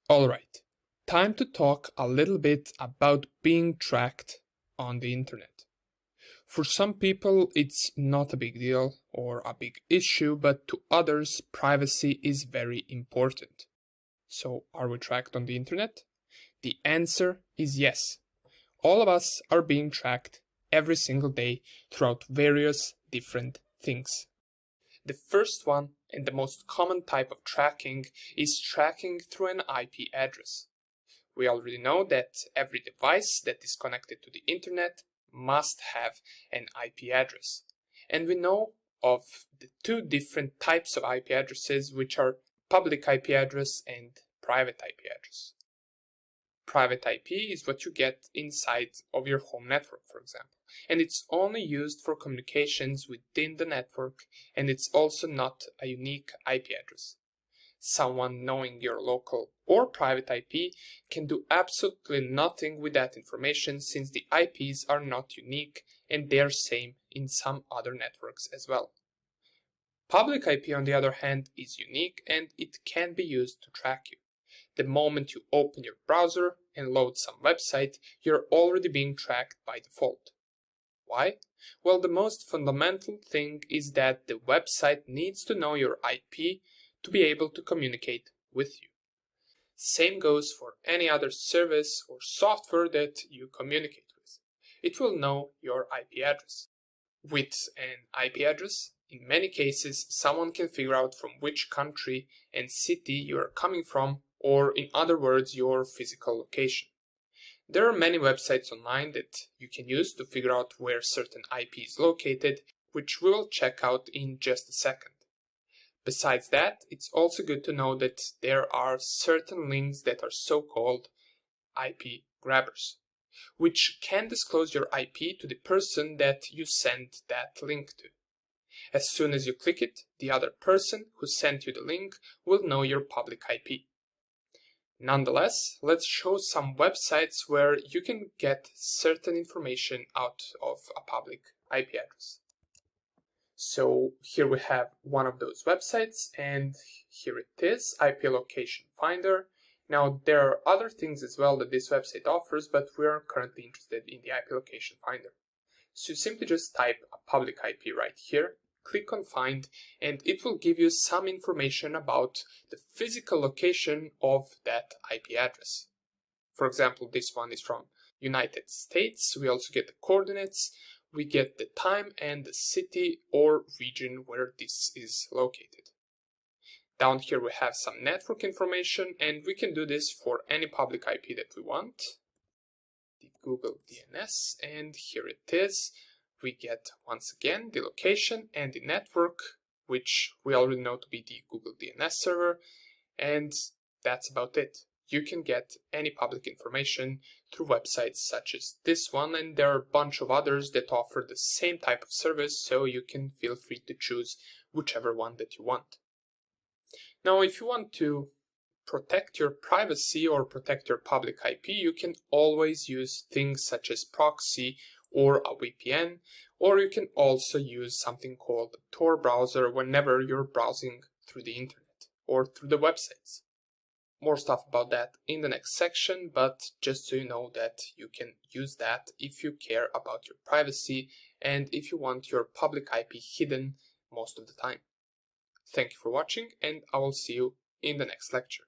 Alright, time to talk a little bit about being tracked on the internet. For some people, it's not a big deal or a big issue, but to others, privacy is very important. So, are we tracked on the internet? The answer is yes. All of us are being tracked every single day throughout various different things. The first one and the most common type of tracking is tracking through an IP address. We already know that every device that is connected to the internet must have an IP address. And we know of the two different types of IP addresses, which are public IP address and private IP address. Private IP is what you get inside of your home network, for example, and it's only used for communications within the network, and it's also not a unique IP address. Someone knowing your local or private IP can do absolutely nothing with that information, since the IPs are not unique and they're same in some other networks as well. Public IP, on the other hand, is unique and it can be used to track you. The moment you open your browser and load some website, you're already being tracked by default. Why? Well, the most fundamental thing is that the website needs to know your IP to be able to communicate with you. Same goes for any other service or software that you communicate with. It will know your IP address. With an IP address, in many cases, someone can figure out from which country and city you are coming from, or in other words, your physical location. There are many websites online that you can use to figure out where certain IP is located, which we will check out in just a second. Besides that, it's also good to know that there are certain links that are so-called IP grabbers, which can disclose your IP to the person that you send that link to. As soon as you click it, the other person who sent you the link will know your public IP. Nonetheless, let's show some websites where you can get certain information out of a public IP address. So here we have one of those websites, and here it is, IP Location Finder. Now there are other things as well that this website offers, but we are currently interested in the IP Location Finder. So you simply just type a public IP right here, click on Find, and it will give you some information about the physical location of that IP address. For example, this one is from United States. We also get the coordinates, we get the time and the city or region where this is located. Down here we have some network information, and we can do this for any public IP that we want. The Google DNS, and here it is. We get once again the location and the network, which we already know to be the Google DNS server, and that's about it. You can get any public information through websites such as this one, and there are a bunch of others that offer the same type of service, so you can feel free to choose whichever one that you want. Now, if you want to protect your privacy or protect your public IP, you can always use things such as proxy or a VPN, or you can also use something called a Tor browser whenever you're browsing through the internet or through the websites. More stuff about that in the next section, but just so you know that you can use that if you care about your privacy and if you want your public IP hidden most of the time. Thank you for watching, and I will see you in the next lecture.